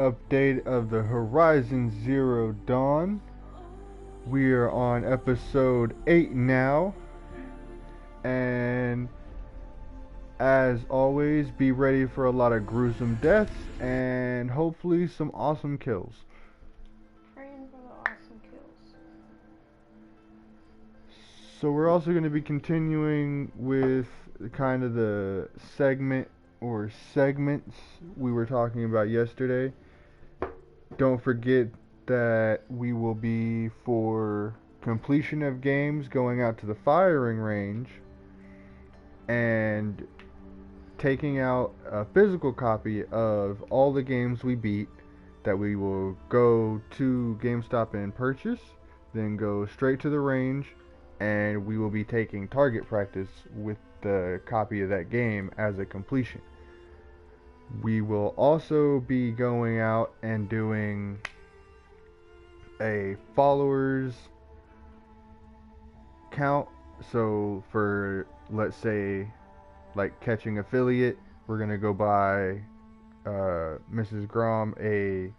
update of the Horizon Zero Dawn. We are on episode 8 now, and as always, be ready for a lot of gruesome deaths and hopefully some awesome kills. Praying for the awesome kills. So we're also going to be continuing with kind of the segments we were talking about yesterday. Don't forget that we will be, for completion of games, going out to the firing range and taking out a physical copy of all the games we beat that we will go to GameStop and purchase, then go straight to the range, and we will be taking target practice with the copy of that game as a completion. We will also be going out and doing a followers count. So for, let's say, like catching affiliate, we're going to go buy Mrs. Grom a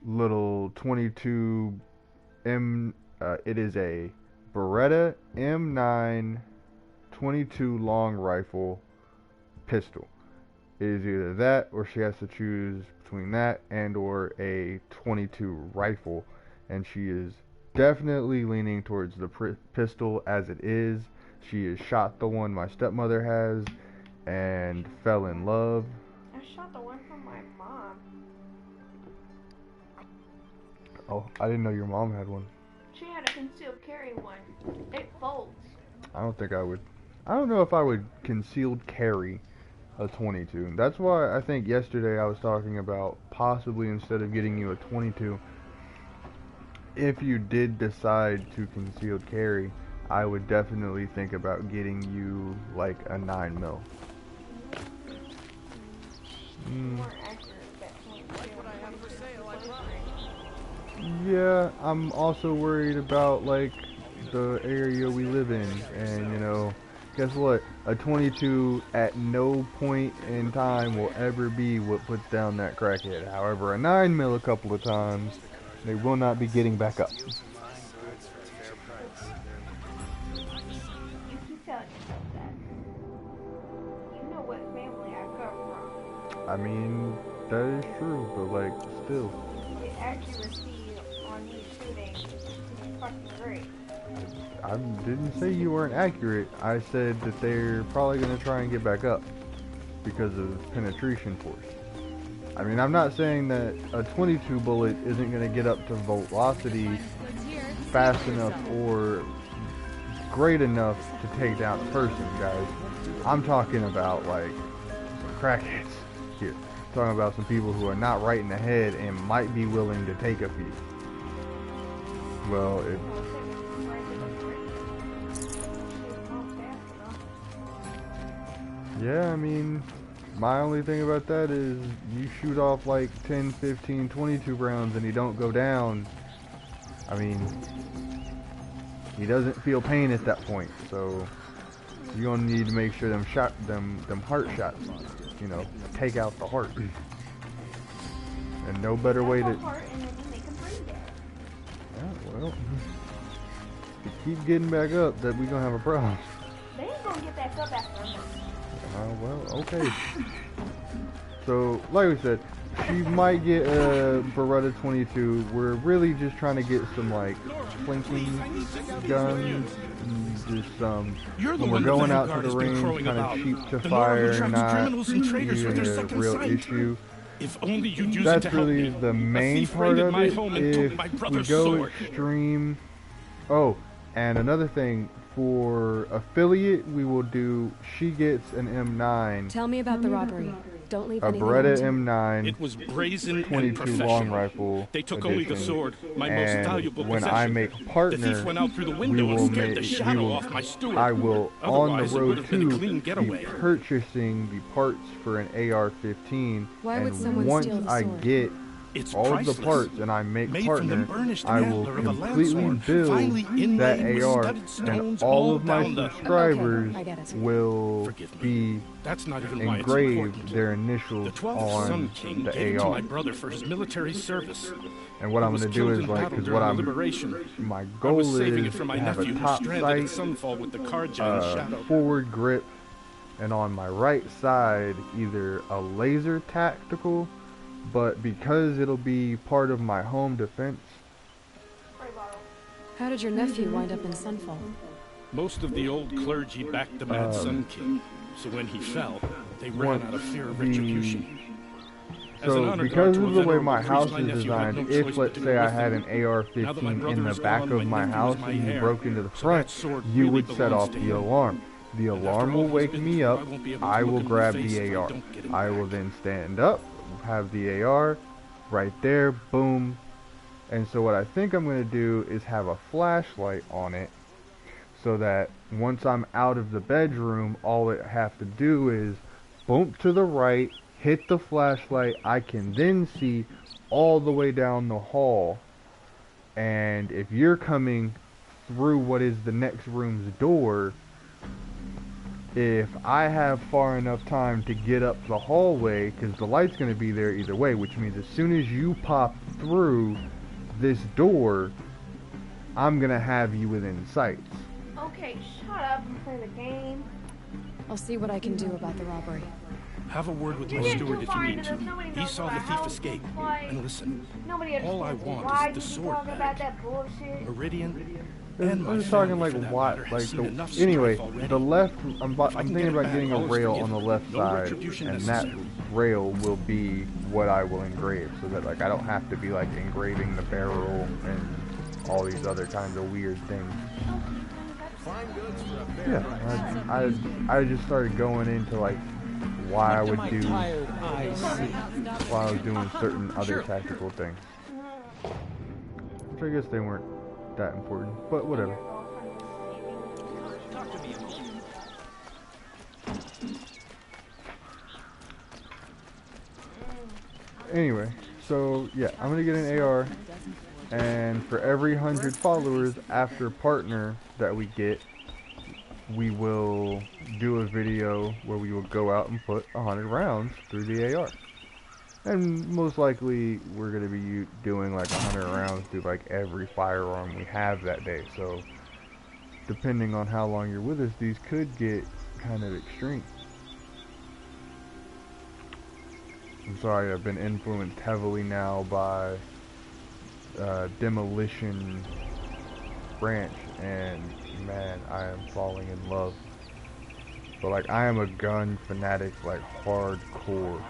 little 22 M, it is a Beretta M9 22 long rifle pistol. It is either that, or she has to choose between that and or a 22 rifle, and she is definitely leaning towards the pistol as it is. She has shot the one my stepmother has and fell in love. I shot the one from my mom. Oh, I didn't know your mom had one. She had a concealed carry one. It folds. I don't know if I would concealed carry a 22. That's why I think yesterday I was talking about possibly, instead of getting you a 22, if you did decide to concealed carry, I would definitely think about getting you like a 9mm. Yeah, I'm also worried about like the area we live in, and you know, guess what? A 22 at no point in time will ever be what puts down that crackhead. However, a 9mm a couple of times, they will not be getting back up. You keep telling yourself that. You know what family I come from. I mean, that is true, but like, still. The accuracy on me shooting is fucking great. I didn't say you weren't accurate. I said that they're probably going to try and get back up because of penetration force. I mean, I'm not saying that a 22 bullet isn't going to get up to velocity fast enough or great enough to take down a person, guys. I'm talking about like some crackheads here. I'm talking about some people who are not right in the head and might be willing to take a few. Well, yeah, I mean, my only thing about that is you shoot off like 10, 15, 22 rounds and he don't go down. I mean, he doesn't feel pain at that point, so you're gonna need to make sure them heart shots, you know, take out the heart. And no better way to... Yeah, well, if you keep getting back up, that we gonna have a problem. They ain't gonna get back up after a month. Well, okay. So, like we said, she might get a Beretta 22. We're really just trying to get some, like, flanking guns. And just, when we're going out to the range, kind of cheap to fire, not being a real issue. If only you'd use That's it to help really me. the main part of it. If we go extreme... Oh, and another thing, for affiliate, we will do, she gets an M9. Tell me about the robbery. Don't leave a anything Beretta out. M9. It was brazen 22 and professional. long rifle. They took edition. only the sword, my most valuable when possession. I make The partner, thief went out through the we window will and scared the make, shadow off my steward. I will, on Otherwise, the it would road have been a to, clean be getaway. purchasing the parts for an AR-15. Why would and someone once steal the I sword? get It's all of priceless. the parts and I make Made from the partner, burnished I will antler of a completely lanthorn, build finely inlaid that with AR, studded and stones all all of my down the- subscribers Okay, I get it. will Forgive me. be That's not even why it's engrave important. their The initials 12th Sun on King the gave it to my AR. brother for his military service. And what He I'm was gonna do killed is in like, battle because during what the I'm, liberation. my I goal was saving is it for my to have nephew a who's top stranded at sight, Sunfall with the Karja in shadow. forward grip, and on my right side either a laser tactical, but because it'll be part of my home defense, Sorry, bottle. How did your nephew wind up in Sunfall? Most of the old clergy backed the Mad Sun King, so when he fell, they ran out of fear of retribution. As an so honor because guard to of a the way venerable my priest, house my is nephew had designed, no if choice let's but to say go I with had them. an Now that my AR-15 brother in the is back gone, of my my nephew house is my and you heir, broke into the so front, that sword you really would set belongs off to the him. alarm. The And alarm after will all wake he's me been up, through, I won't be able to I look will him in the grab face the if I AR. don't get him I will back. then stand up, have the AR right there, boom. And so what I think I'm going to do is have a flashlight on it, so that once I'm out of the bedroom, all I have to do is bump to the right, hit the flashlight. I can then see all the way down the hall, and if you're coming through what is the next room's door, if I have far enough time to get up the hallway, because the light's going to be there either way, which means as soon as you pop through this door, I'm going to have you within sight. Okay, shut up and play the game. I'll see what I can do about the robbery. Have a word with You my get steward too if far you need into to. this, nobody He knows saw what the a thief house escape. looks like. And listen, Nobody all I understands want why is the you be sword talking back. about that bullshit. Meridian, I'm and my just talking family, like for that what, matter, has like seen the, enough anyway, strife already. the left, I'm If I can thinking get it about back, getting a all is rail on forgiven. the left No side, retribution and that necessary. rail will be what I will engrave, so that like I don't have to be like engraving the barrel and all these other kinds of weird things. Yeah, I just started going into like why I would do, why I was doing certain other tactical things, which I guess they weren't that important, but whatever. Anyway, so yeah, I'm gonna get an AR, and for every 100 followers after partner that we get, we will do a video where we will go out and put 100 rounds through the AR. And most likely we're gonna be doing like 100 rounds through like every firearm we have that day. So depending on how long you're with us, these could get kind of extreme. I'm sorry, I've been influenced heavily now by Demolition Branch, and man, I am falling in love. But like, I am a gun fanatic, like hardcore.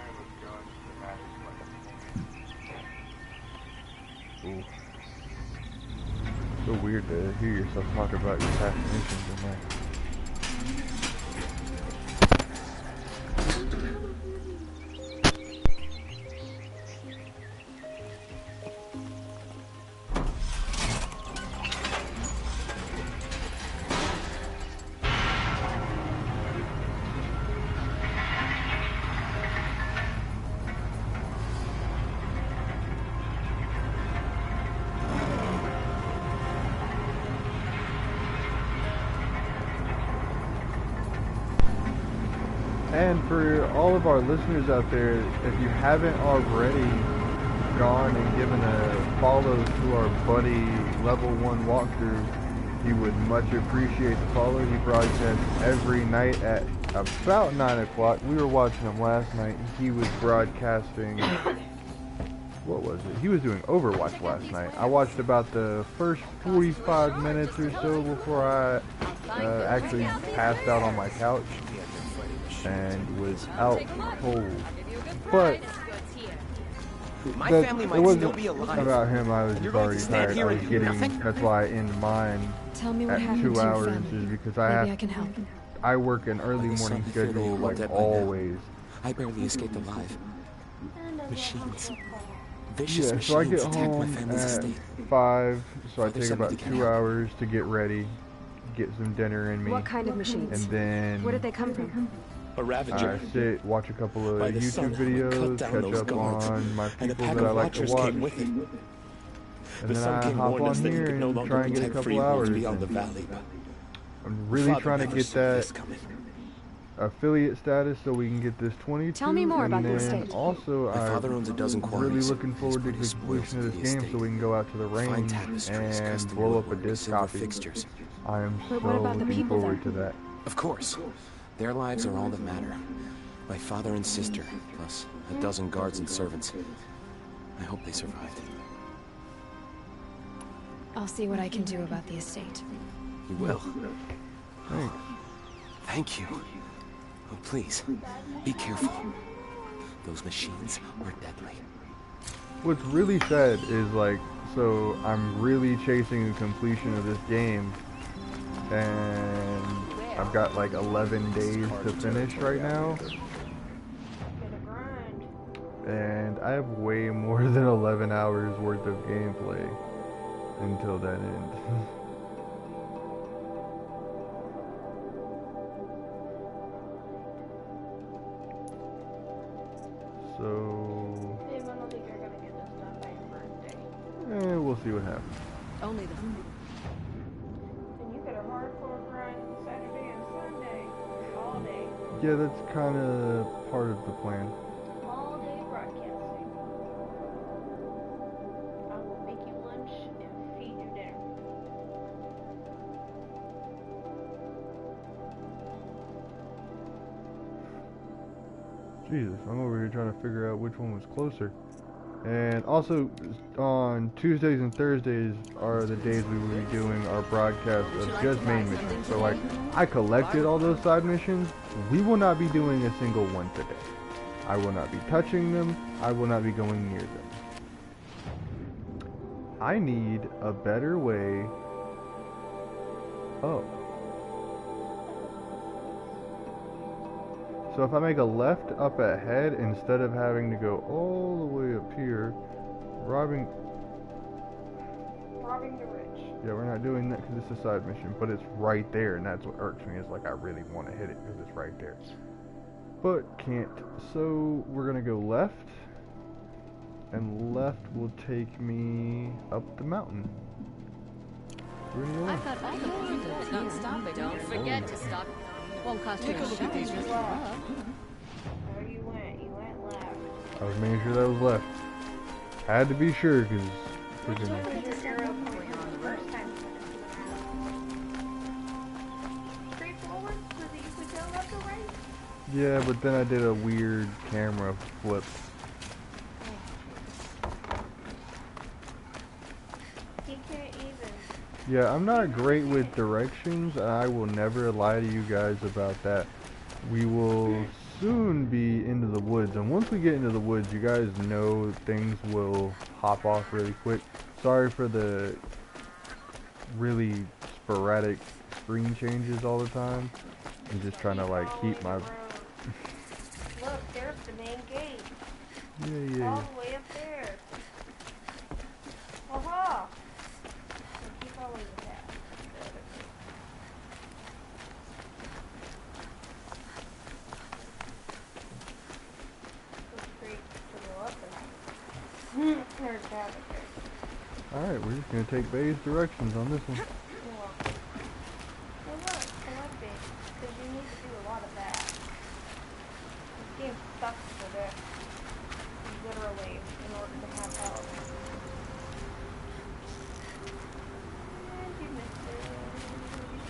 Ooh. So weird to hear yourself talk about your past missions in there. And for all of our listeners out there, if you haven't already gone and given a follow to our buddy Level 1 Walkthrough, he would much appreciate the follow. He broadcasts every night at about 9 o'clock. We were watching him last night. He was broadcasting, what was it? He was doing Overwatch last night. I watched about the first 45 minutes or so before I actually passed out on my couch and was out cold. But My that, family it might wasn't still be alive. about him. I was You're just going already to stand tired. here I was and do getting, nothing? that's why I end mine Tell me what at happened 2 to your hours family. is because I Maybe I have, can help. I work an early Like a morning zombie fear they schedule all like dead by now. always. I barely escaped alive. Machines. Yeah, Vicious so I machines get attacked my home family's at estate. 5, so I Father take sent me about to get 2 help. hours to get ready, get some dinner in me, What kind of machines? and then Where did they come from? A Ravager. I sit, watch a couple By of the sun, YouTube cut videos, down catch those up guards, on my and a people pack that I of like to watchers watch, came with it. and The then Sun I King hop warned us on that he here could no and longer try and get a protect free couple roams hours. beyond the And valley, but I'm really Father trying to never get saw that this coming. affiliate status so we can get this 22. Tell me more and about the then estate. also, My father owns a dozen I'm quarries. really looking forward to He's the spoiled completion of for this the game estate. so we can go out to the Fine range tapestries, and custom blow up a woodwork, disc silver copy. fixtures. I am But so what about the looking people forward there? to that. Of course. Their lives are all that matter. My father and sister, plus a dozen guards and servants. I hope they survived. I'll see what I can do about the estate. You will. Thanks. Thank you. Oh, please, be careful. Those machines are deadly. What's really sad is like, so I'm really chasing the completion of this game, and I've got like 11 days to finish right now, Get a grind. and I have way more than 11 hours worth of gameplay until that end. So, Dave, I don't think you're gonna get this done by your birthday. we'll see what happens. Only the... And you got a hardcore grind Saturday and Sunday. All day. Yeah, that's kind of part of the plan. All day broadcasting. I will make you lunch and feed you dinner. Jesus, I'm over here trying to figure out which one was closer. And also, on Tuesdays and Thursdays are the days we will be doing our broadcast of just main missions. So, like, I collected all those side missions. We will not be doing a single one today. I will not be touching them. I will not be going near them. I need a better way. Oh. So if I make a left up ahead instead of having to go all the way up here, robbing Robbing the rich. Yeah, we're not doing that because it's a side mission, but it's right there, and that's what irks me. Is like I really want to hit it because it's right there, but can't. So we're gonna go left, and left will take me up the mountain. We're gonna go left. thought all the people It's not stopping. Don't forget to stop. Won't cost you a Take a look at these. Where you went left. I was making sure that was left. Had to be sure because Which one was your arrow pointing on the first time you went into the map? Straightforward? Was it usually go left or right? yeah, but then I did a weird camera flip. He can't even. Yeah, I'm not great with directions, and I will never lie to you guys about that. We will soon be into the woods, and once we get into the woods, you guys know things will hop off really quick. Sorry for the really sporadic screen changes all the time. I'm just trying to like keep my... Look, there's the main gate. Yeah. All the way up there. Aha! Keep following the path. It's great to go up and there's a path up there. Alright, we're just gonna take Bay's directions on this one. You're welcome. Well, look, I like this, because you need to do a lot of that. This game sucks for this, literally, in order to have health. And you missed it.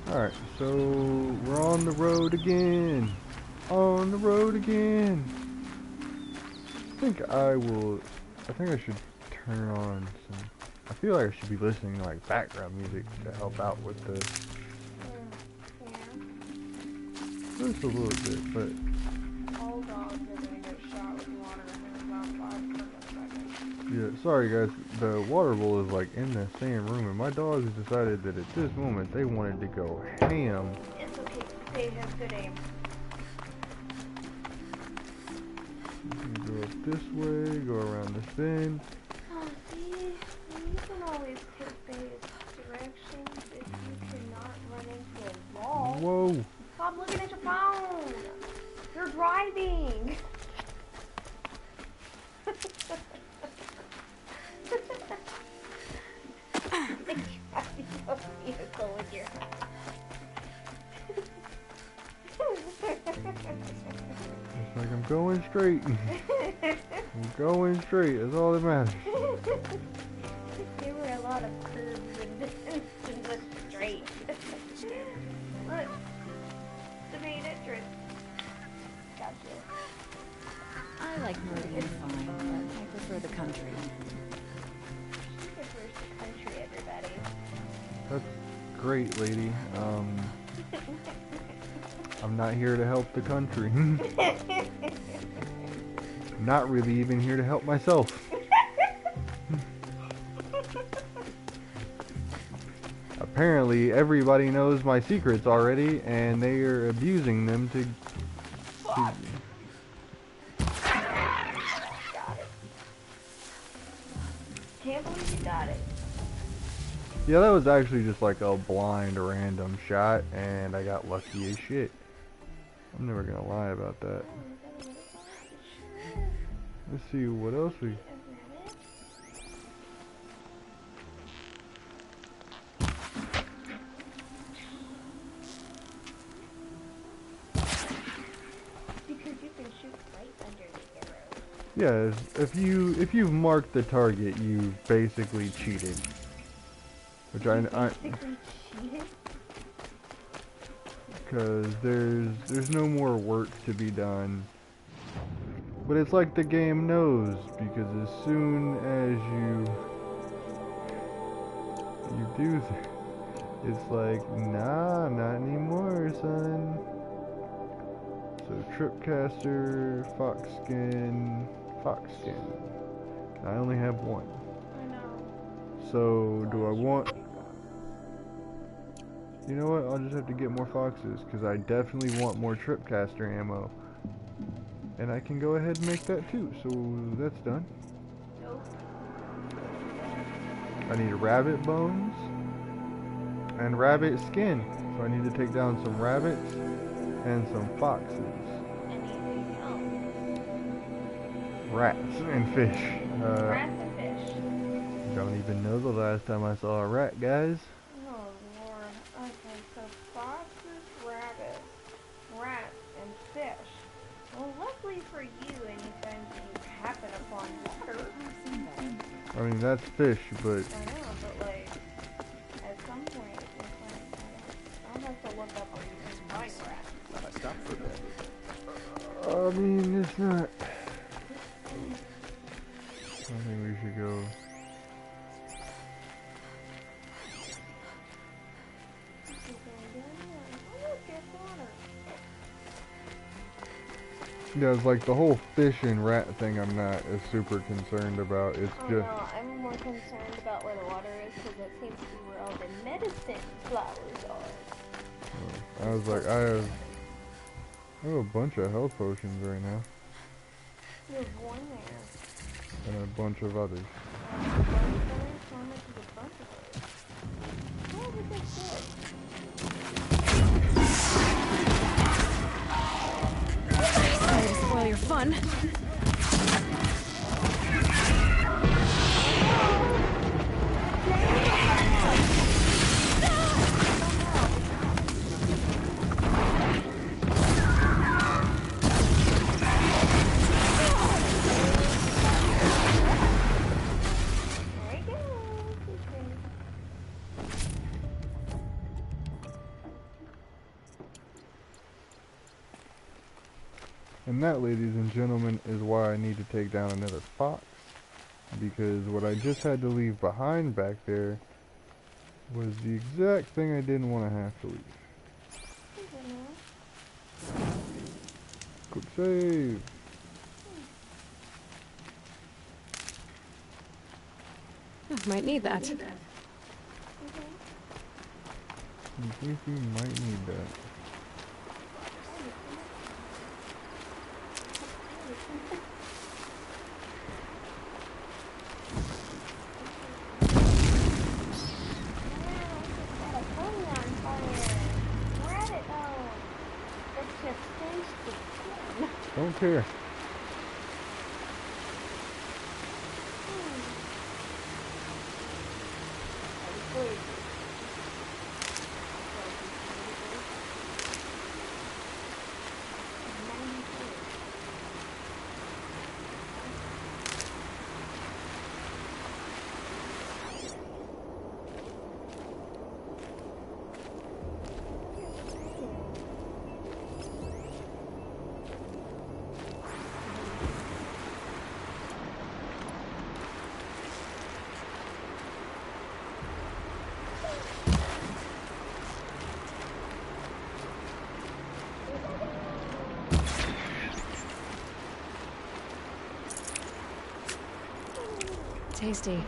Alright, so we're on the road again. On the road again. I think I should turn on some, I feel like I should be listening to like background music to help out with the, Yeah. just a little bit, but All dogs are gonna get shot with water in about 5 seconds. yeah, sorry guys, the water bowl is like in the same room, and my dogs decided that at this moment they wanted to go ham. It's okay, they have good aim. Go up this way, go around this bend. always take those directions if you cannot run into a wall. Whoa. Stop looking at your phone. You're driving. Vehicle with your It's like I'm going straight. I'm going straight. That's all that matters. There were a lot of curves and the straight. Look, the main entrance. Gotcha. I like Meridian fine, but I prefer the country. She prefers the country, everybody. That's great, lady. I'm not here to help the country. Not really even here to help myself. Apparently, everybody knows my secrets already, and they are abusing them to Got it. Can't believe you got it. Yeah, that was actually just like a blind random shot, and I got lucky as shit. I'm never gonna lie about that. Let's see what else we... Because you can shoot right under the arrow. Yeah, if you've marked the target, you basically cheated. Which I Basically cheated? because there's no more work to be done. But it's like the game knows, because as soon as you do it's like, nah, not anymore, son. So Tripcaster, fox skin. I only have one. I know. So do I want... You know what? I'll just have to get more foxes, because I definitely want more Tripcaster ammo. And I can go ahead and make that too, so that's done. Nope. I need rabbit bones and rabbit skin. So I need to take down some rabbits and some foxes. Anything else? Rats and fish. Rats and fish. Don't even know the last time I saw a rat, guys. Oh lord. Okay, so foxes, rabbits, rats, and fish. Well, luckily for you, anytime you happen upon water. I mean, that's fish, but I know, but like, at some point, it's like, I'll have to look up where you can find rats. I stopped for a bit. I mean, it's not... I think we should go... Yeah, it's like the whole fish and rat thing I'm not as super concerned about. It's Oh just... no, I'm more concerned about where the water is because that seems to be where all the medicine flowers are. I was like, I have a bunch of health potions right now. You have one there. And a bunch of others. A bunch of others? How much is a bunch of others? What would that say? Sorry to spoil your fun. There you go. And that, ladies and gentlemen, is why I need to take down another fox. Because what I just had to leave behind back there was the exact thing I didn't want to have to leave. Quick save! Might need that. You think you might need that? Don't care. Tasty.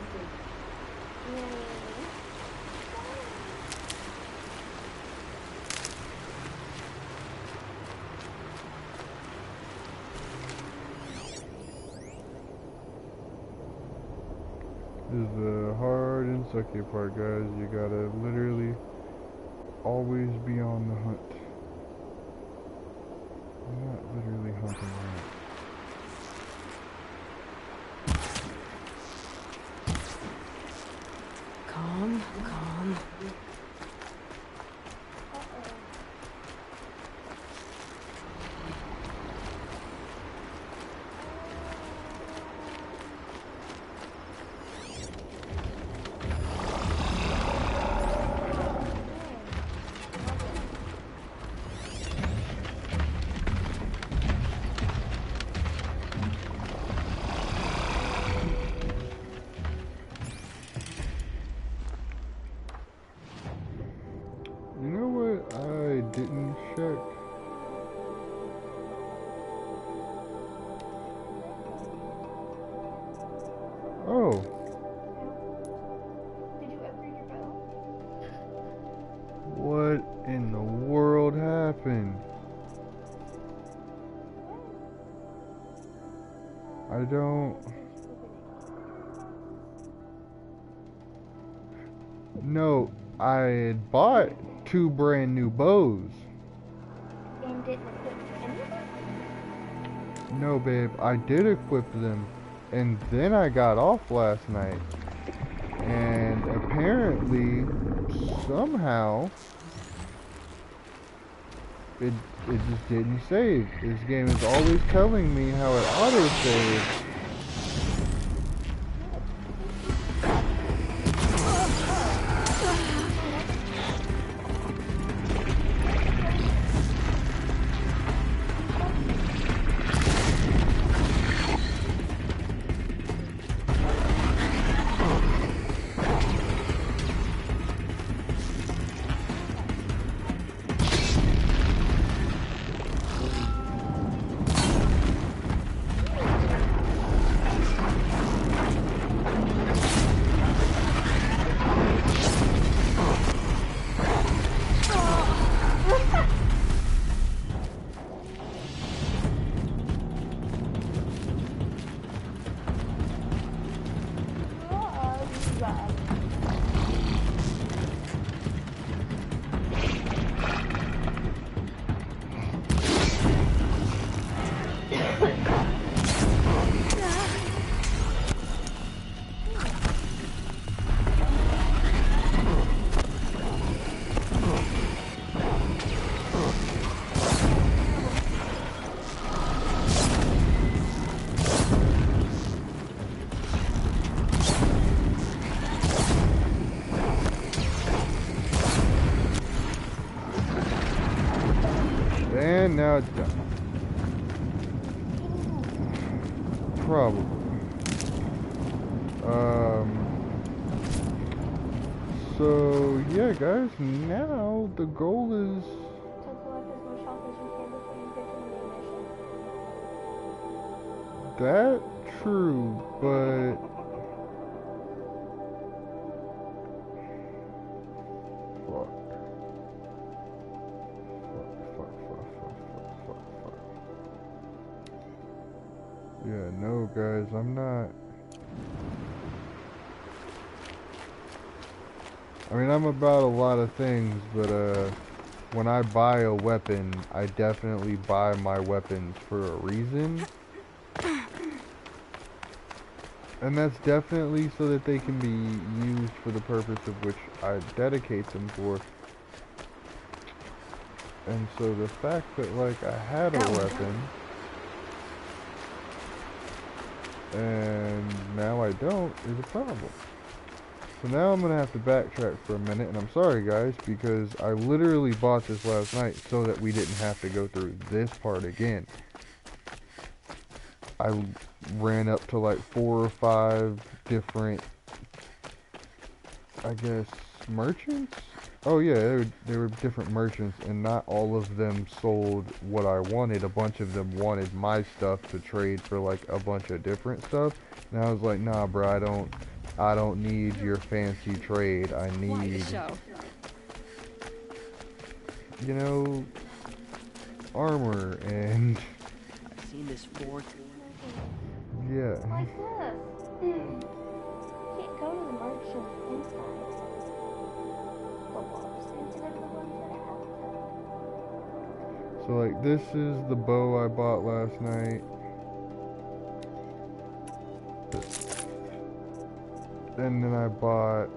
This is the hard and sucky part, guys. You gotta literally always be on the hunt. You're not literally hunting rats. Calm, calm. You know what I didn't check? Oh, Did you upgrade your bow? what in the world happened? I don't... No, I had bought 2 brand new bows. And didn't equip any of them? No, babe, I did equip them, and then I got off last night. And apparently, somehow, it just didn't save. This game is always telling me how it auto-saves. And now it's done. Probably. So yeah, guys. Now the goal is To collect as much health as you can before you get to the main mission. that true, but yeah, no, guys, I'm not. I mean, I'm about a lot of things, but when I buy a weapon, I definitely buy my weapons for a reason. And that's definitely so that they can be used for the purpose of which I dedicate them for. And so the fact that, like, I had a weapon, and now I don't, is a problem. So now I'm gonna have to backtrack for a minute, and I'm sorry guys, because I literally bought this last night so that we didn't have to go through this part again. I ran up to like 4 or 5 different, I guess, merchants? Oh yeah, there were different merchants, and not all of them sold what I wanted. A bunch of them wanted my stuff to trade for like a bunch of different stuff. And I was like, nah bro, I don't need your fancy trade. I need, you know, armor and... I've seen this fort. Yeah. Like this. You can't go to the merchants inside. The walls into the ones that have them. So like this is the bow I bought last night. And then I bought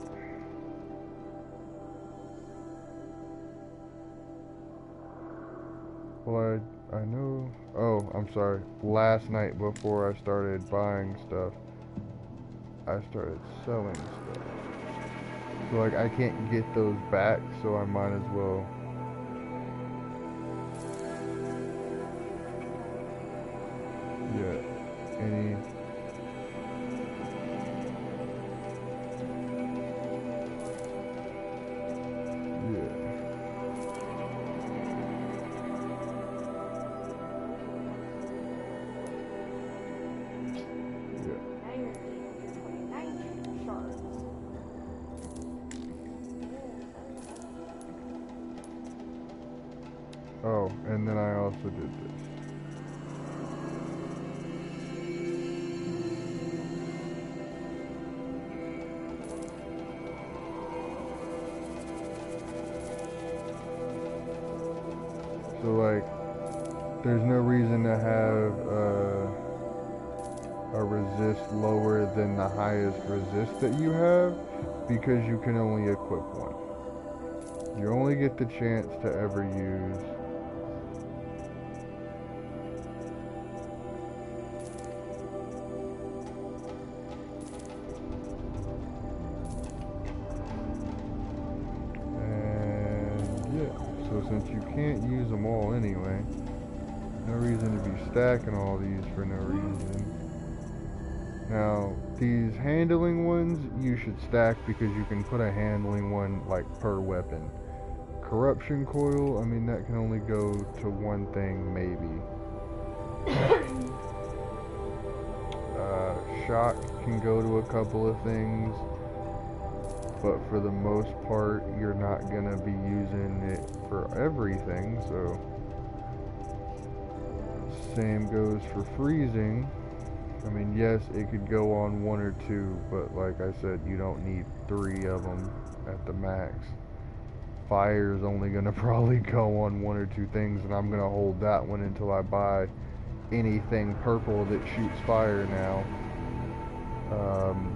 I know, oh, I'm sorry, last night before I started buying stuff, I started selling stuff. So like I can't get those back, so I might as well any Oh, and then I also did this. So like, there's no reason to have a resist lower than the highest resist that you have, because you can only equip one. You only get the chance to ever use since you can't use them all anyway, no reason to be stacking all these for no reason. Now, these handling ones, you should stack because you can put a handling one like per weapon. Corruption coil, I mean that can only go to one thing maybe. Shock can go to a couple of things. But for the most part, you're not gonna be using it for everything, so same goes for freezing. I mean, yes, it could go on 1 or 2, but like I said, you don't need 3 of them at the max. Fire's only gonna probably go on 1 or 2 things, and I'm gonna hold that one until I buy anything purple that shoots fire now.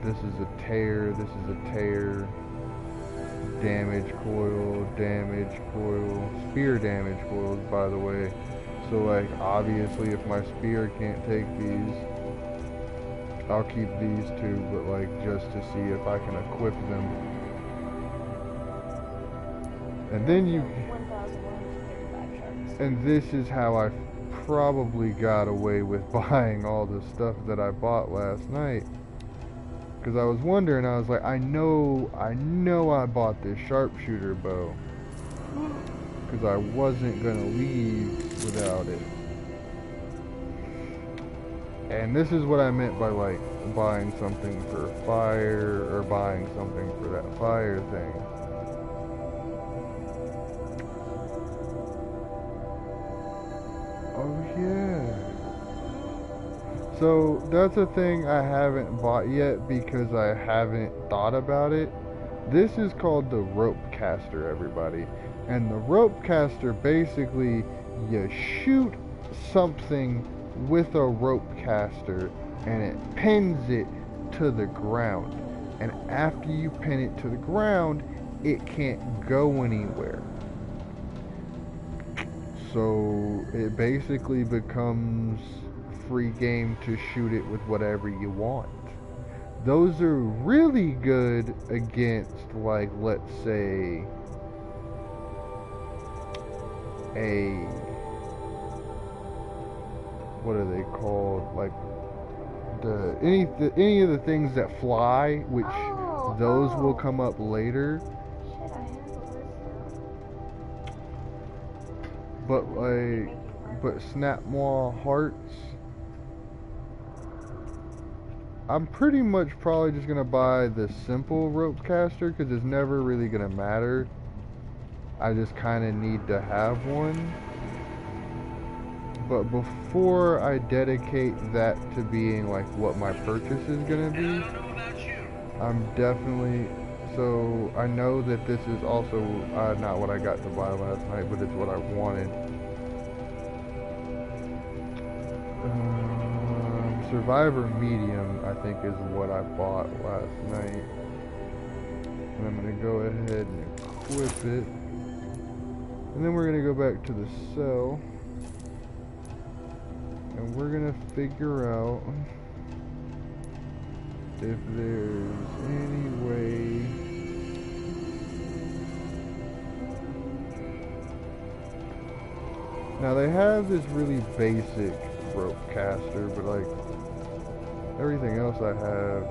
This is a tear, damage coil, spear damage coils, by the way. So like, obviously if my spear can't take these, I'll keep these 2, but like, just to see if I can equip them. And then and this is how I probably got away with buying all the stuff that I bought last night. Because I was wondering, I was like, I know I bought this sharpshooter bow. Because I wasn't going to leave without it. And this is what I meant by like, buying something for fire, or buying something for that fire thing. Oh yeah. So that's a thing I haven't bought yet because I haven't thought about it. This is called the rope caster, everybody. And the rope caster, basically, you shoot something with a rope caster and it pins it to the ground. And after you pin it to the ground, it can't go anywhere. So it basically becomes free game to shoot it with whatever you want. Those are really good against, like, let's say, what are they called? Like, any of the things that fly, which those will come up later. Shit, I handled this now. But Snapmaw Hearts, I'm pretty much probably just gonna buy the simple rope caster because it's never really gonna matter. I just kind of need to have one. But before I dedicate that to being like what my purchase is gonna be, I'm definitely, so I know that this is also not what I got to buy last night, but it's what I wanted. Survivor Medium, I think, is what I bought last night. And I'm gonna go ahead and equip it. And then we're gonna go back to the cell. And we're gonna figure out if there's any way now they have this really basic rope caster, but like everything else I have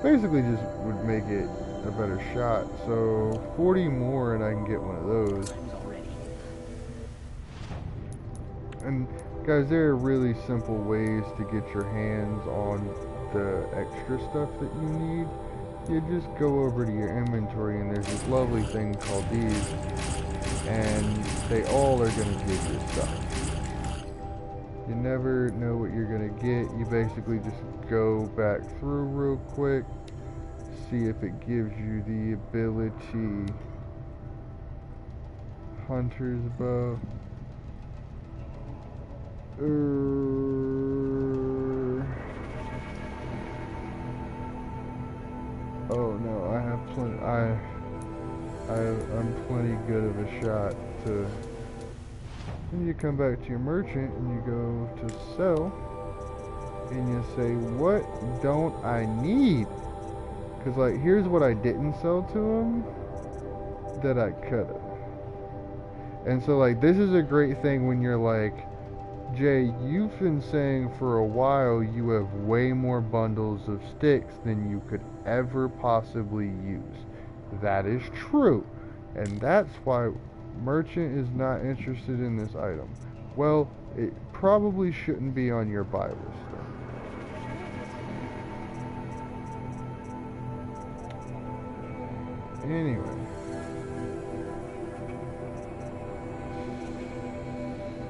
basically just would make it a better shot. So 40 more and I can get one of those. And guys, there are really simple ways to get your hands on the extra stuff that you need. You just go over to your inventory and there's this lovely thing called these, and they all are going to give you stuff. You never know what you're going to get. You basically just go back through real quick, see if it gives you the ability. Hunter's bow. Oh no, I have plenty. I'm plenty good of a shot to. Then you come back to your merchant and you go to sell, and you say, "What don't I need?" Because like, here's what I didn't sell to him that I could've. And so like, this is a great thing when you're like, Jay, you've been saying for a while you have way more bundles of sticks than you could ever possibly use. That is true. And that's why merchant is not interested in this item. Well, it probably shouldn't be on your buy list then. Anyway.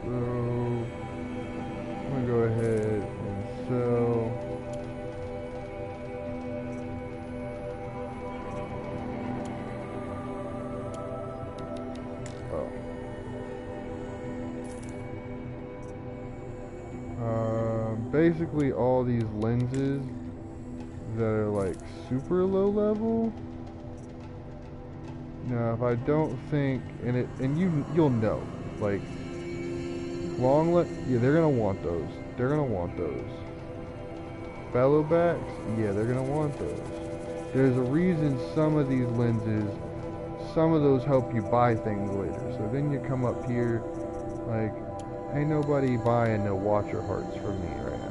So I'm gonna go ahead and sell. Basically all these lenses that are like super low level. Now, if I don't think, you'll know, like. Yeah, they're gonna want those. They're gonna want those. Bellowbacks, yeah, they're gonna want those. There's a reason some of these lenses, some of those help you buy things later. So then you come up here, like, ain't nobody buying no Watcher Hearts from me right now.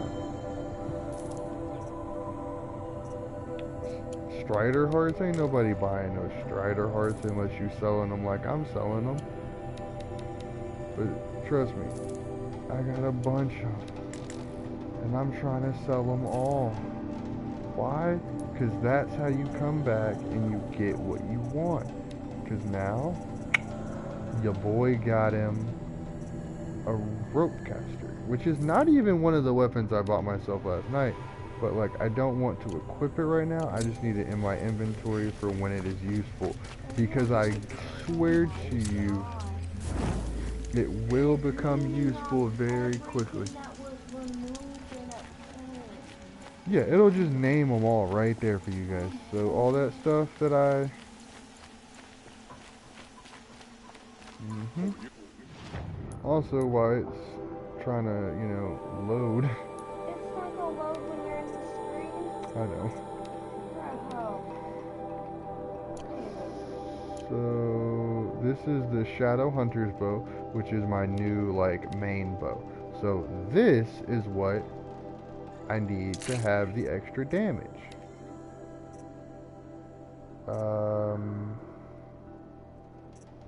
Strider Hearts, ain't nobody buying no Strider Hearts unless you selling them like I'm selling them. But trust me, I got a bunch of them, and I'm trying to sell them all. Why? Because that's how you come back and you get what you want. Because now, your boy got him a rope caster, which is not even one of the weapons I bought myself last night. but like I don't want to equip it right now. I just need it in my inventory for when it is useful, because I swear to you, it will become useful very quickly. Yeah, it'll just name them all right there for you guys. So all that stuff that I... Also, while it's trying to, you know, load. It's not gonna load when you're in the screen. I know. Oh. So this is the Shadow Hunter's bow, which is my new like main bow. So this is what I need to have the extra damage.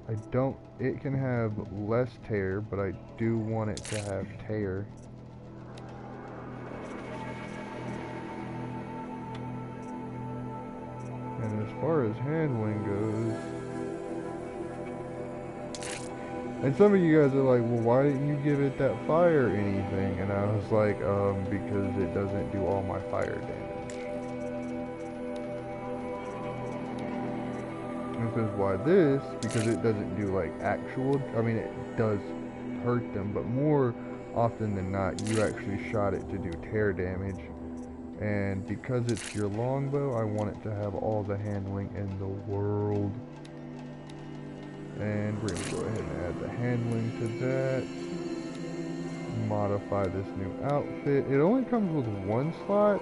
I don't, it can have less tear, but I do want it to have tear. And as far as handling goes, and some of you guys are like, well, why didn't you give it that fire or anything? And I was like, because it doesn't do all my fire damage. And says, why this? Because it doesn't do like actual, I mean it does hurt them, but more often than not, you actually shot it to do tear damage. And because it's your longbow, I want it to have all the handling in the world. And we're going to go ahead and add the handling to that. Modify this new outfit. It only comes with one slot,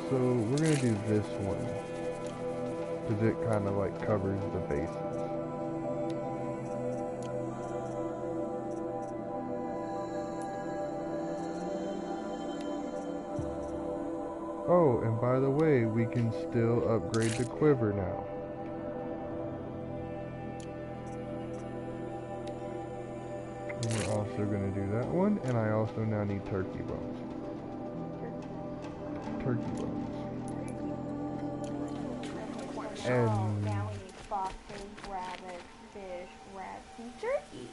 so we're going to do this one, because it kind of like covers the bases. Oh, and by the way, we can still upgrade the quiver now. And we're also going to do that one, and I also now need turkey bones. Turkey bones. And now we need foxes, rabbits, fish, rats, and turkeys.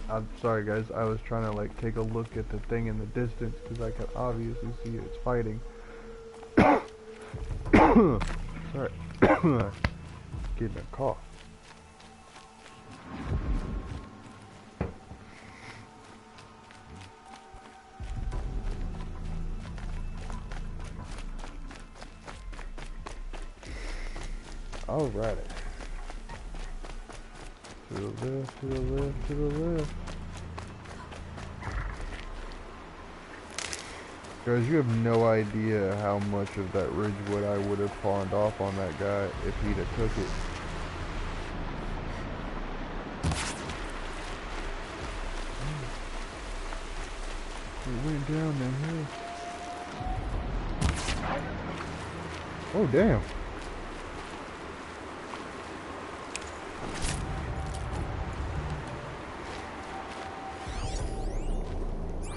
I'm sorry guys, I was trying to like take a look at the thing in the distance because I could obviously see it's fighting. Sorry. Getting a cough. Alrighty. To the left, to the left, to the left. Guys, you have no idea how much of that Ridgewood I would have pawned off on that guy if he'd have took it. It went down the hill. Oh, damn.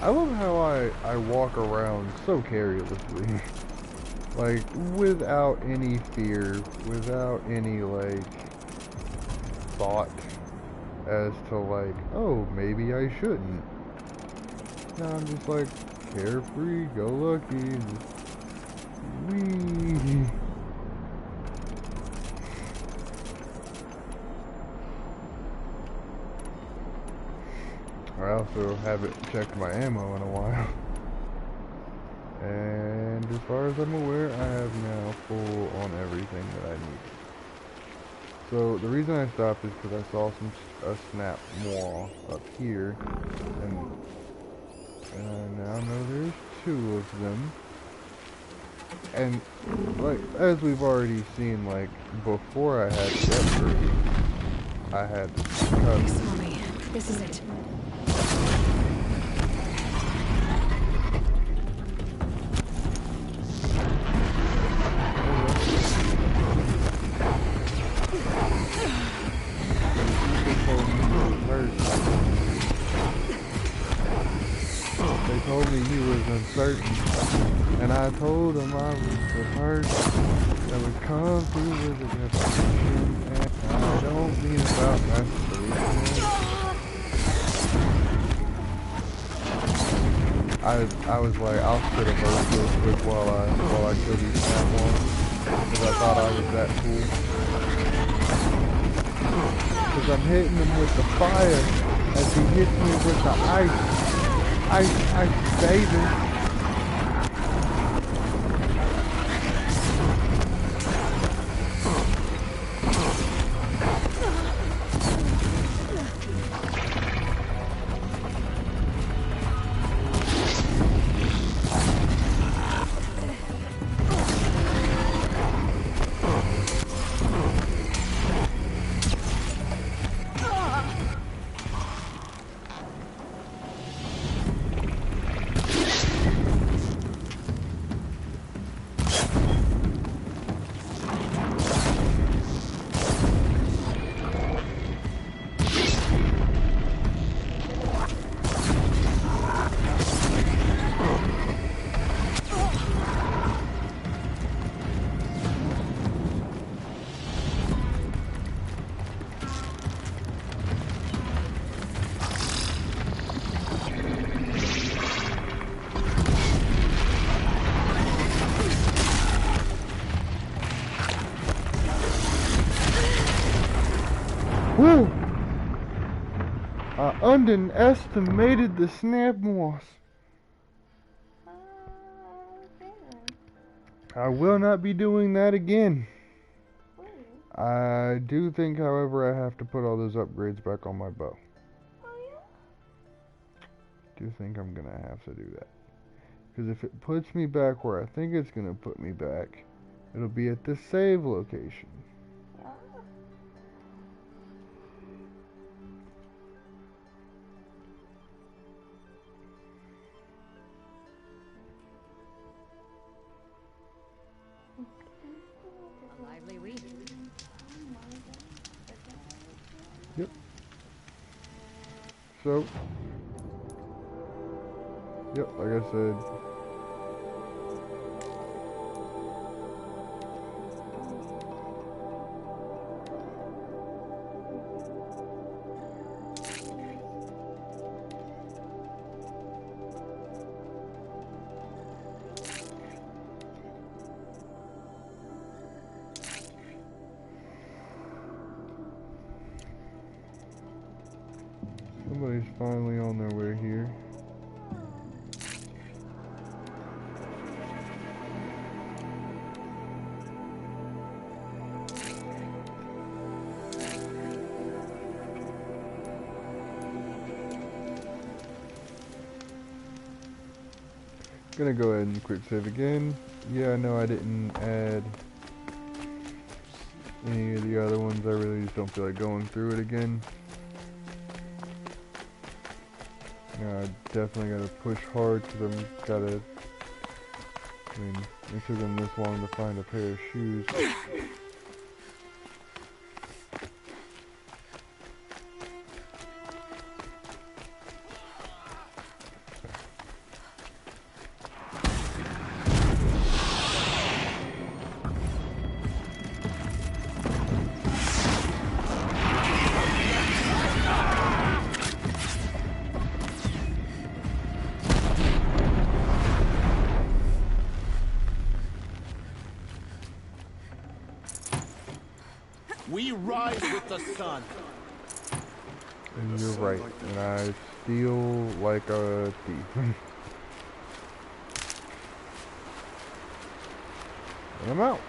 I love how I walk around so carelessly, like without any fear, without any like thought as to like, oh, maybe I shouldn't. No, I'm just like carefree, go lucky, wee. I also haven't checked my ammo in a while. And as far as I'm aware, I have now full on everything that I need. So the reason I stopped is because I saw a snap more up here, and I now know there's 2 of them. And like as we've already seen, like before I had the upgrade, I had They saw me. This is it. told me he was uncertain, and I told him I was the person that would come through with a revolution, and I don't mean about masturbation. I was like, I'll spit a verse real quick while I kill these snap ones, because I thought I was that cool. Because I'm hitting him with the fire as he hits me with the ice, baby. Woo! I underestimated the snap moss. I will not be doing that again. I do think, however, I have to put all those upgrades back on my bow. Do think I'm gonna have to do that. Because if it puts me back where I think it's gonna put me back, it'll be at the save location. A lively week. Yep. So, yep, like I said, somebody's finally on their way here. Gonna go ahead and quick save again. Yeah, I know I didn't add any of the other ones. I really just don't feel like going through it again. I definitely gotta push hard because I mean, it took them this long to find a pair of shoes. We rise with the sun. And you're right, and I steal like a thief. And I'm out.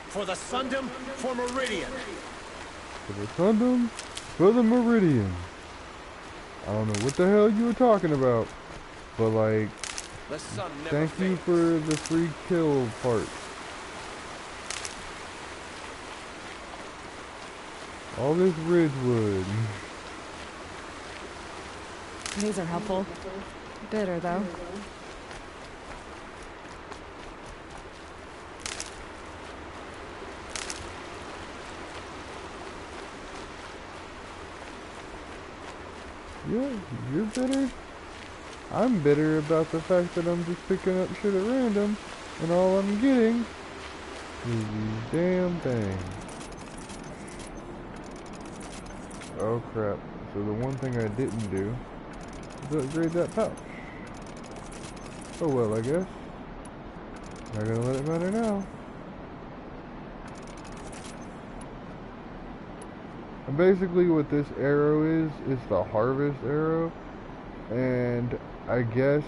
For the Sundom, for Meridian. For the Sundom, for the Meridian. I don't know what the hell you were talking about, but like, The sun never thank you fades. for the free kill part. All this Ridgewood. These are helpful. Bitter, though. Yeah, you're bitter. I'm bitter about the fact that I'm just picking up shit at random, and all I'm getting is these damn things. Oh crap. So the one thing I didn't do is upgrade that pouch. Oh well, I guess. Not gonna let it matter now. And basically what this arrow is the harvest arrow. And I guess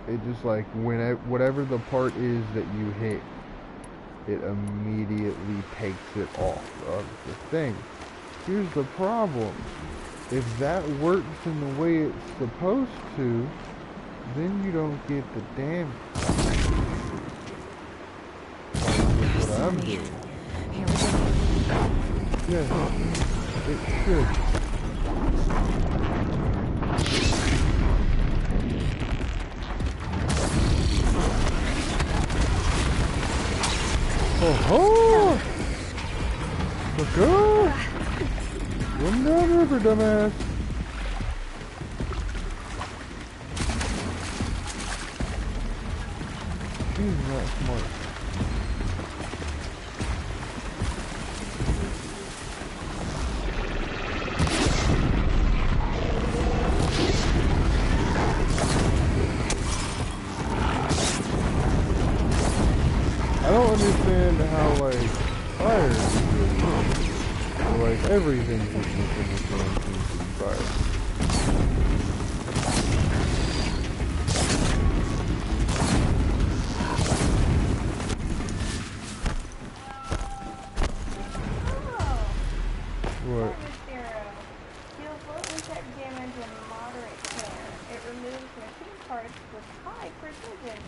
it just like, whatever the part is that you hit, it immediately takes it off of the thing. Here's the problem. If that works in the way it's supposed to, then you don't get the damage. That's what I'm doing. Here we go. Yeah, it should. Oh ho! Look up! Run down river, dumbass! He's not smart. I don't understand how, like, fire is good. Or, like, everything in this game seems to be fire. What? Harvest arrow. Deals low impact damage and moderate care. It removes machine parts with high precision.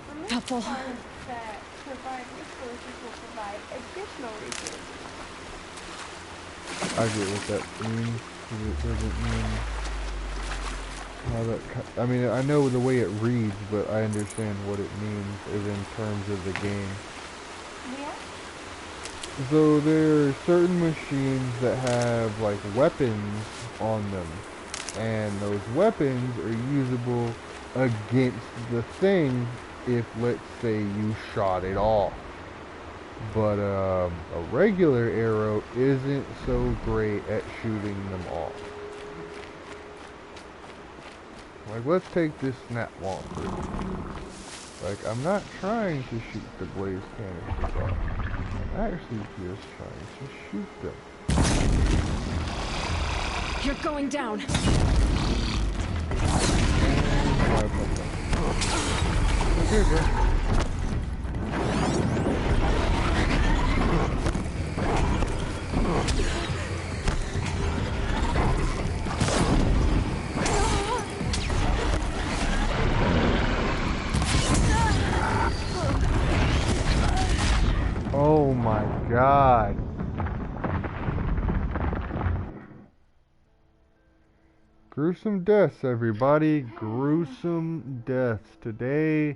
Remove Helpful. parts that provide resources will provide additional resources. I get what that means, 'cause it doesn't mean how that. I mean, I know the way it reads, but I understand what it means is in terms of the game. Yeah? So there are certain machines that have like weapons on them, and those weapons are usable against the thing if, let's say, you shot it off. But a regular arrow isn't so great at shooting them off. Like, let's take this snap launcher. Like, I'm not trying to shoot the blaze canisters off. I'm actually just trying to shoot them. You're going down. Okay, bro. Oh my God. Gruesome deaths, everybody. Gruesome deaths. Today,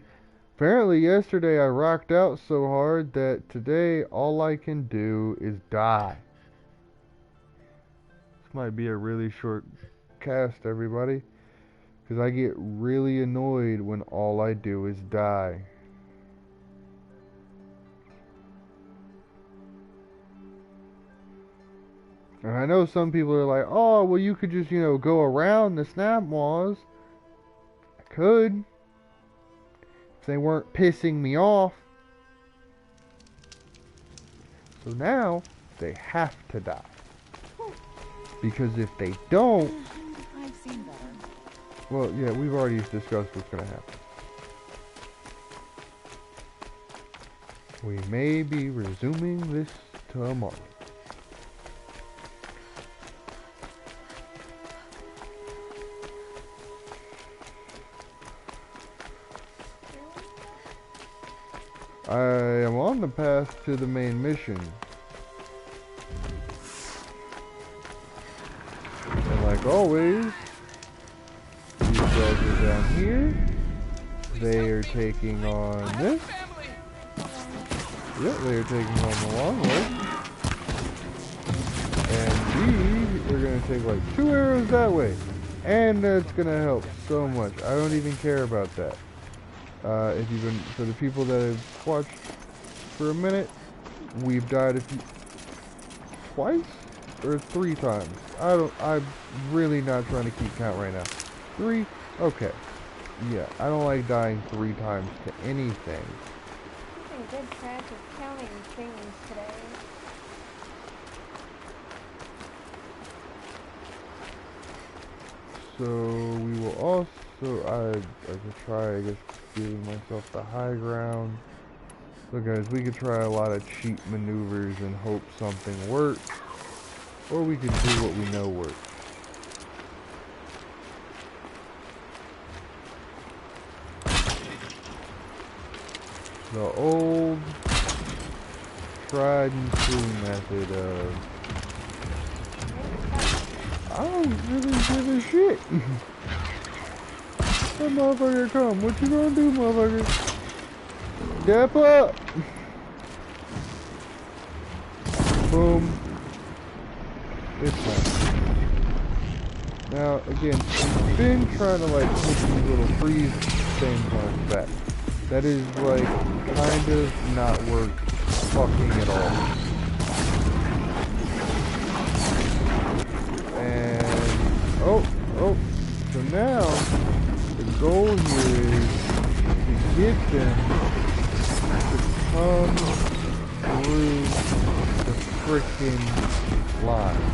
apparently yesterday I rocked out so hard that today all I can do is die. This might be a really short cast, everybody, because I get really annoyed when all I do is die. And I know some people are like, oh, well, you could just, go around the snap walls. I could. If they weren't pissing me off. So now, they have to die. Because if they don't... I've seen better. Well, yeah, we've already discussed what's going to happen. We may be resuming this tomorrow. I am on the path to the main mission. And like always, these guys are down here. They are taking on this. Yep, they are taking on the long way. And we are going to take like 2 arrows that way. And that's gonna help so much. I don't even care about that. If you've been, for the people that have watched for a minute, we've died twice or 3 times. I'm really not trying to keep count right now. 3? Okay. Yeah, I don't like dying 3 times to anything. Keeping good track of counting things today. So we will also, I could try, I guess, giving myself the high ground. So guys, we could try a lot of cheap maneuvers and hope something works. Or we could do what we know works. The old tried and true method of I don't really give a shit. That motherfucker come. What you gonna do, motherfucker? Step up. Boom. It's fine. Now, again, we've been trying to like put these little freeze things on his back. That is like kind of not work fucking at all. And oh, so now the goal here is to get them to come through the frickin' line.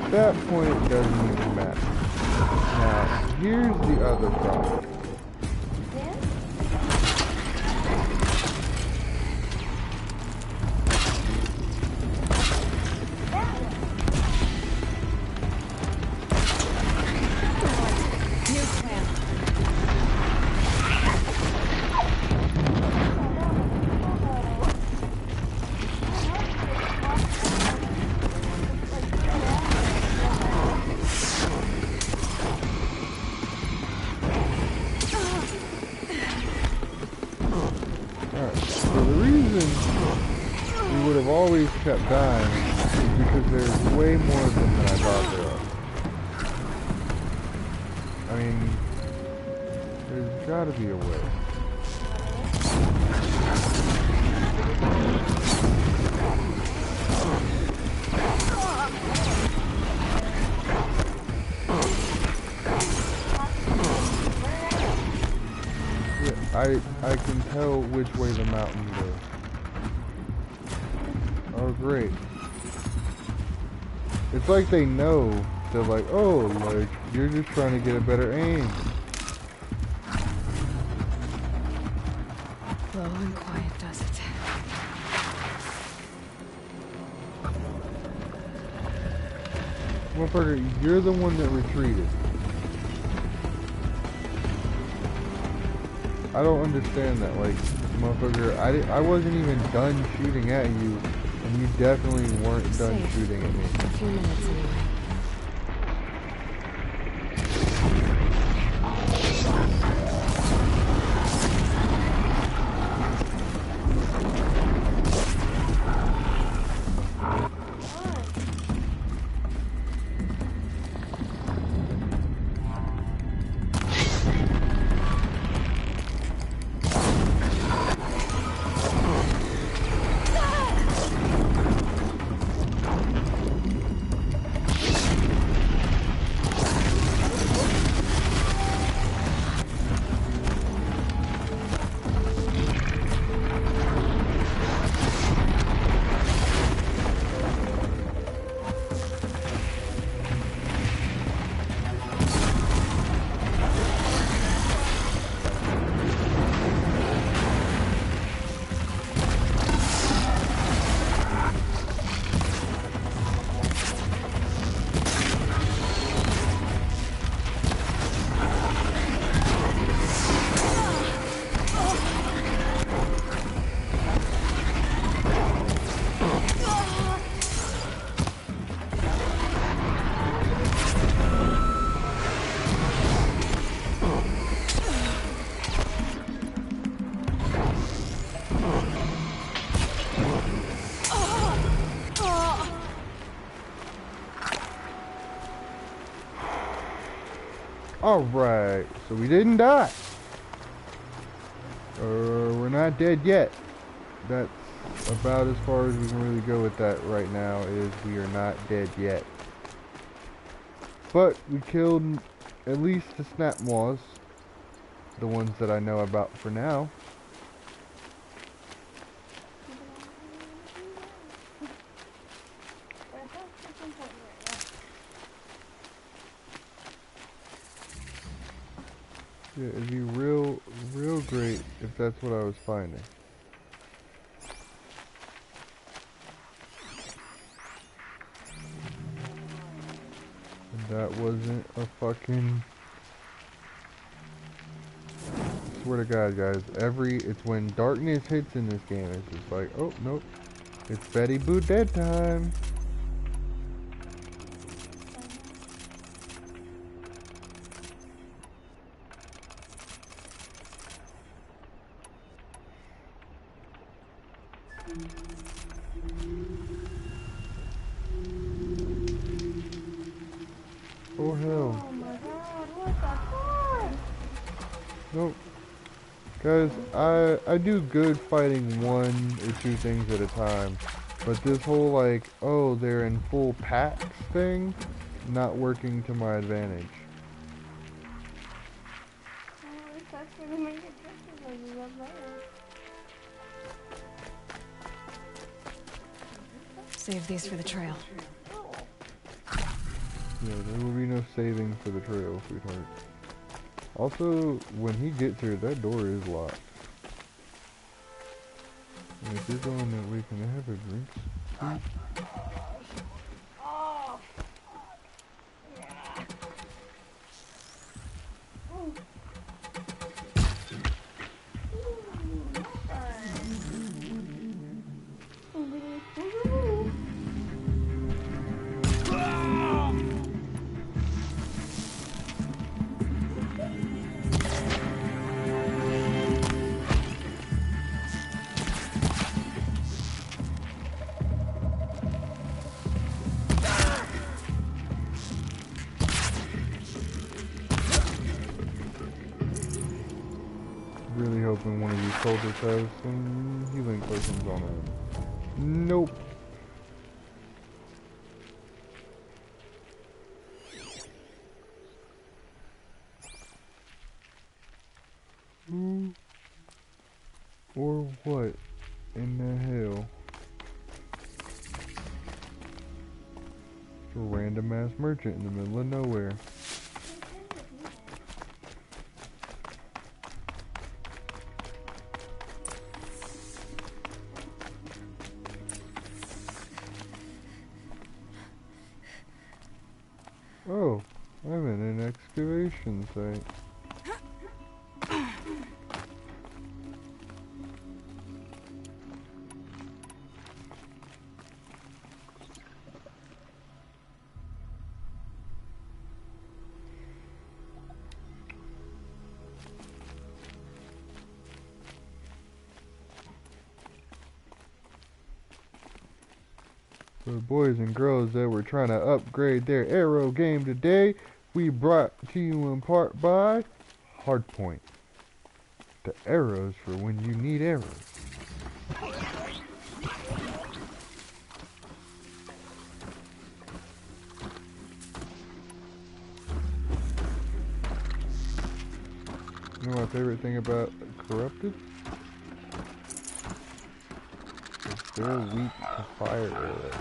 At that point, it doesn't even matter. Now, here's the other problem. Kept dying is because there's way more of them than I thought there are. I mean, there's gotta be a way. Yeah, I can tell which way the mountain goes. Oh, great. It's like they know. They're like, oh, like, you're just trying to get a better aim. Slow and quiet does it. Motherfucker, you're the one that retreated. I don't understand that. Like, motherfucker, I wasn't even done shooting at you. And you definitely weren't done shooting at me. A few minutes anyway. Alright, so we didn't die. We're not dead yet. That's about as far as we can really go with that right now, is we are not dead yet. But we killed at least the snap maws. The ones that I know about for now. Yeah, it'd be real great if that's what I was finding. And that wasn't a fucking... I swear to God, guys, it's when darkness hits in this game, it's just like, oh, nope. It's Betty Boo dead time. Oh hell. Oh my god, what the fuck? Nope. Guys, I do good fighting one or two things at a time. But this whole like, oh, they're in full packs thing, not working to my advantage. Oh, it's actually to make it tricky when you love there. Save these for the trail. Yeah, there will be no saving for the trail, sweetheart. Also, when he gets here, that door is locked. And if you're going that way, can I have a drink, please? Oh, yeah. Ooh. Really hoping one of you soldiers has some healing potions on it. Nope. Who or what in the hell? A random ass merchant in the middle of nowhere. Oh, I'm in an excavation site. For the boys and girls that were trying to upgrade their arrow game today, we brought to you in part by Hardpoint. The arrows for when you need arrows. You know my favorite thing about Corrupted? They're weak to fire arrows.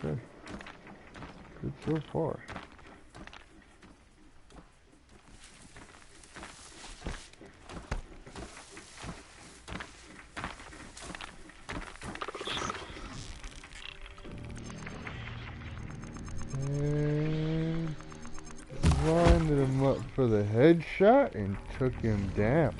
Okay. Good so far. And run hit him up for the headshot and took him down.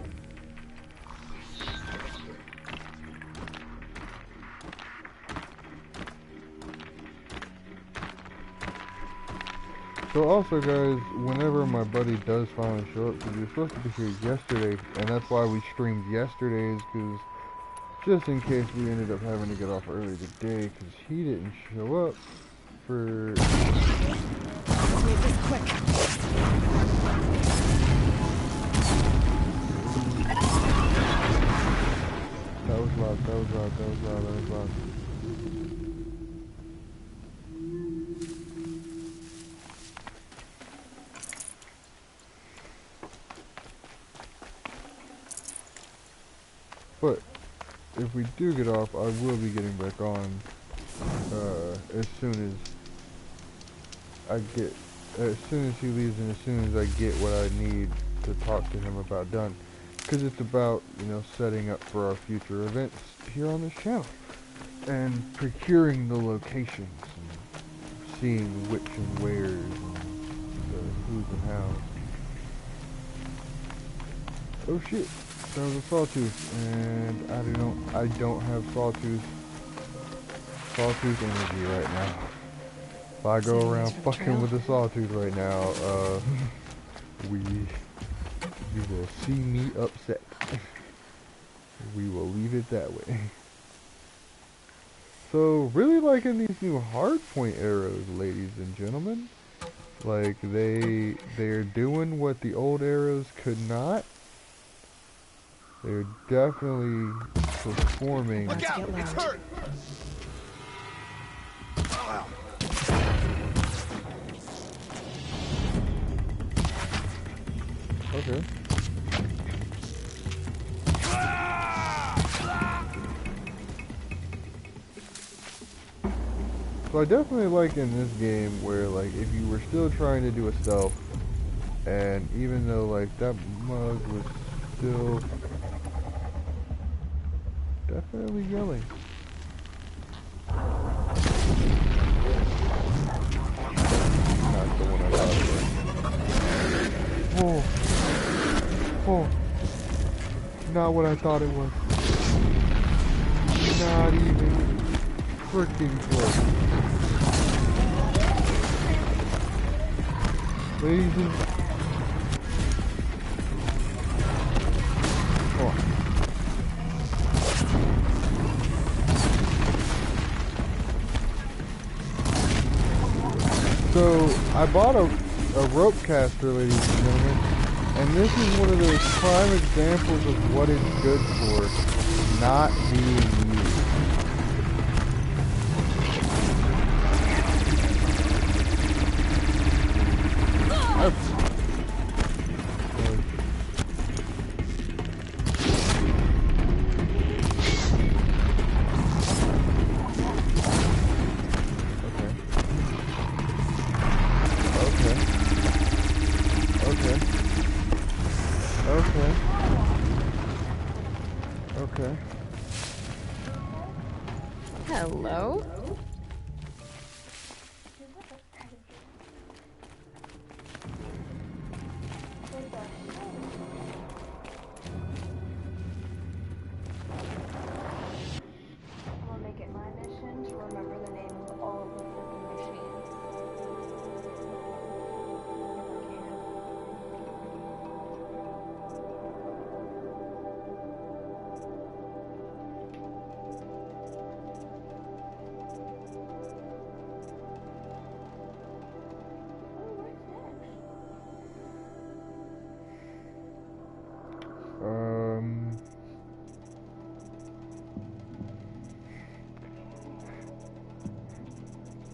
So also guys, whenever my buddy does finally show up, because he was supposed to be here yesterday, and that's why we streamed yesterday, is because just in case we ended up having to get off early today, because he didn't show up for... Let's make this quick. That was loud, that was loud, that was loud, that was loud. But if we do get off, I will be getting back on as soon as he leaves and as soon as I get what I need to talk to him about done. Because it's about, you know, setting up for our future events here on this channel. And procuring the locations and seeing which and wheres and the who's and hows. Oh shit. That was a sawtooth, and I don't have sawtooth energy right now. If I go around fucking with the sawtooth right now, you will see me upset. We will leave it that way. So, really liking these new hardpoint arrows, ladies and gentlemen. Like, they're doing what the old arrows could not. They're definitely performing. Look out! It's hurt! Okay. So I definitely like in this game where, like, if you were still trying to do a stealth, and even though, like, that mug was still definitely yelling. Not the one I thought it was. Oh. Not what I thought it was. Not even freaking close. Ladies and... So, I bought a rope caster, ladies and gentlemen, and this is one of those prime examples of what it's good for not being used. Okay. Hello? I'm gonna make it my mission to remember the name of all of the freaking machines.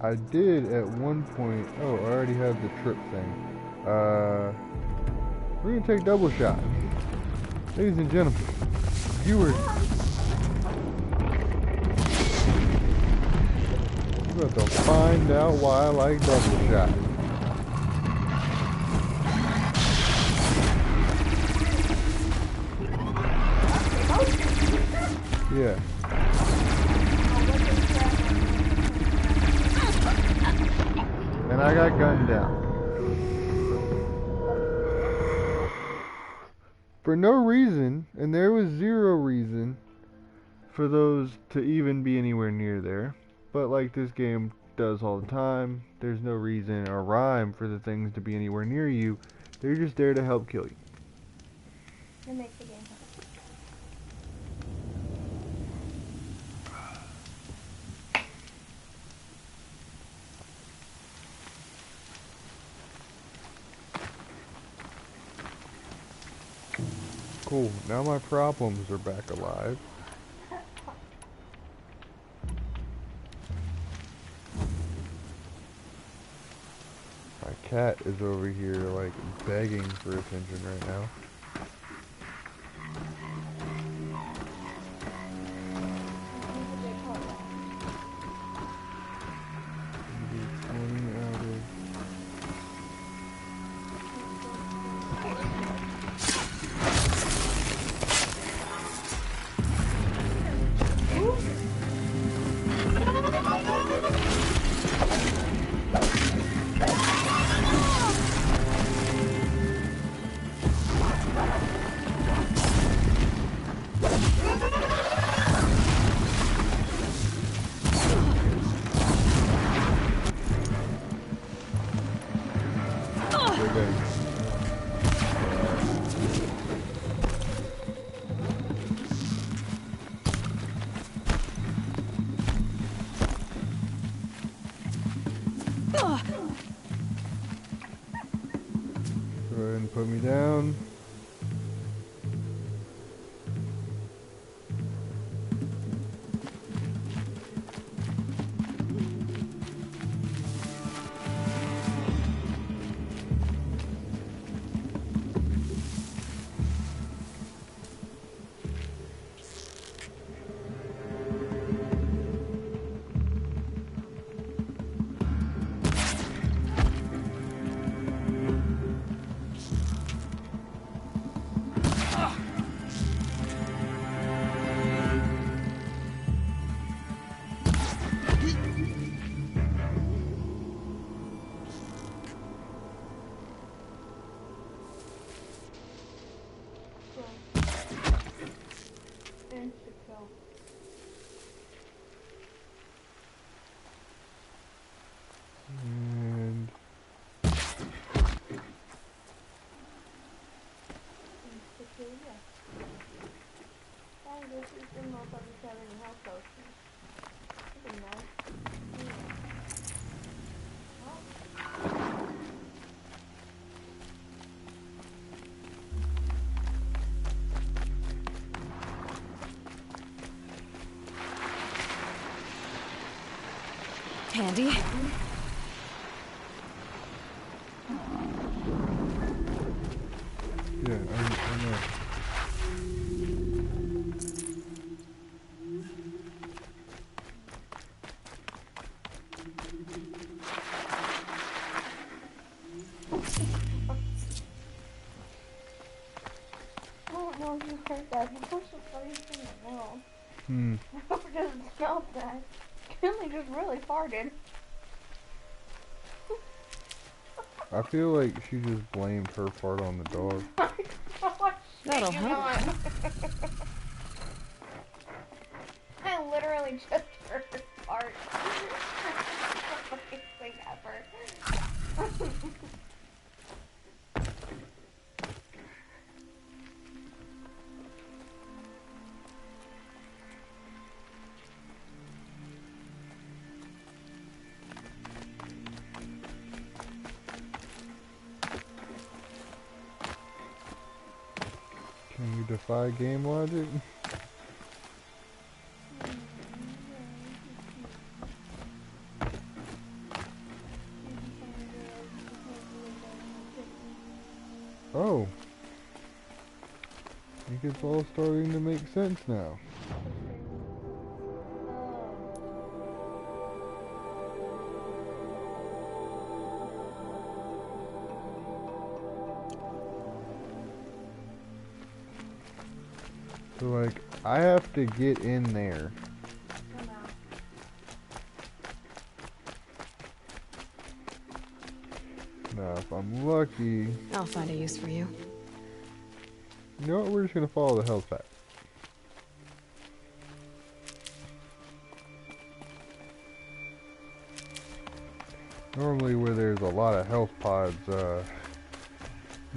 I did at one point. Oh, I already have the trip thing. We're gonna take double shot. Ladies and gentlemen, viewers, you're about to find out why I like double shot. Yeah. And I got gunned down. for no reason, and there was zero reason for those to even be anywhere near there. But like this game does all the time, there's no reason or rhyme for the things to be anywhere near you. They're just there to help kill you. It makes the game fun. Cool, now my problems are back alive. My cat is over here like begging for attention right now. Go ahead and put me down. And This is the most of the 70 health potions. This is nice. Tandy? yeah, I know. I don't know if you heard that. He pushed the place in the middle. Hmm. I just smelled that. Kinley just really farted. I feel like she just blamed her fart on the dog. That'll help. I literally just heard her fart. Funniest thing ever. Can you defy game logic? Oh. I think it's all starting to make sense now. So like, I have to get in there. Now if I'm lucky, I'll find a use for you. You know what? We're just gonna follow the health path. Normally where there's a lot of health pods,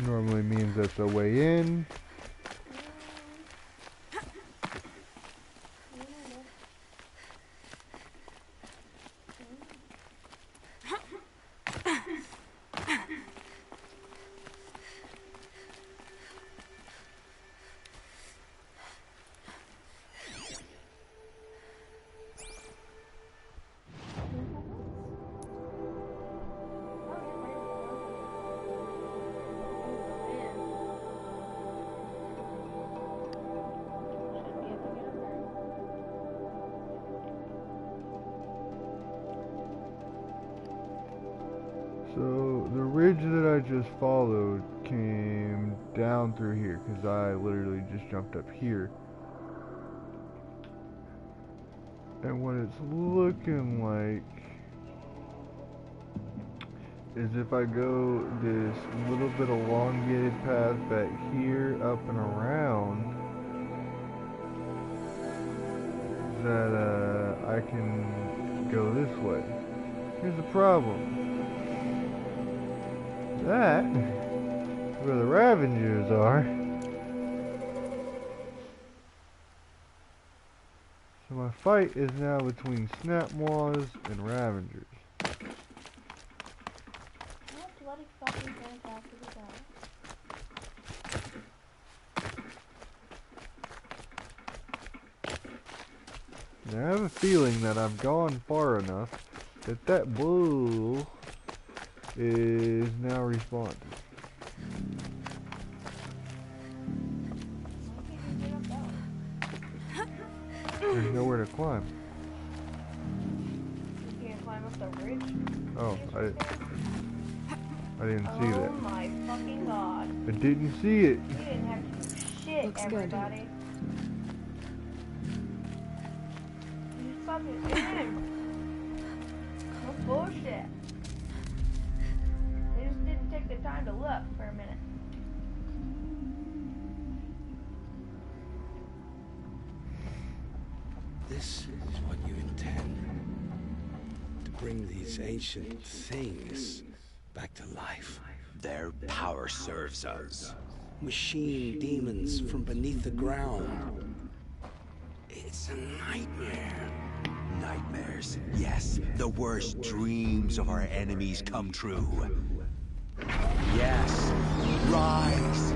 normally means that's a way in. So the ridge that I just followed came down through here because I literally just jumped up here. And what it's looking like is if I go this little bit elongated path back here, up and around, that I can go this way. Here's the problem. That, where the Ravengers are. So my fight is now between Snapmaws and Ravengers. What bloody fucking fantastic is that? Now I have a feeling that I've gone far enough that that bull is now respawned. There's nowhere to climb. You can't climb up the ridge? Oh, I didn't see that. Oh my fucking god. I didn't see it. You didn't have to do shit, Looks good. everybody. You just fucking in. No bullshit. They just didn't take the time to look for a minute. This is what you intend. To bring these ancient things back to life. Their power serves us. Machine demons from beneath the ground. It's a nightmare. Nightmares. Yes, the worst dreams of our enemies come true. Yes, rise.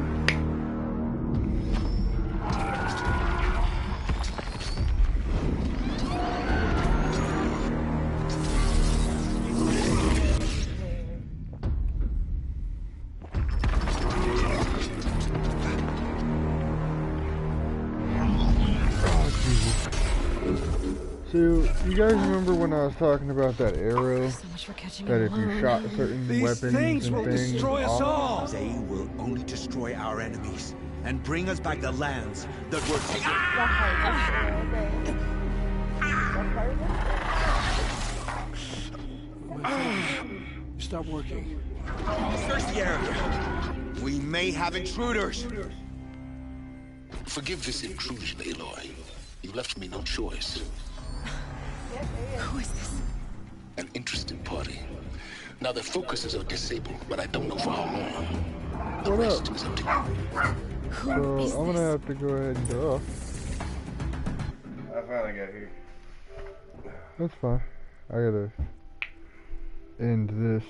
So, you guys remember when I was talking about that arrow? So much for catching That me if you alone. shot certain weapons and things off, They will only destroy our enemies and bring us back the lands that were taken. Stop working. Search the area. We may have intruders. Forgive this intrusion, Aloy. You left me no choice. Who is this? An interesting party. Now their focuses are disabled, but I don't know for how long. The What rest up? is up to you. so I'm gonna have to go ahead and go off. I finally got here. That's fine. I gotta end this.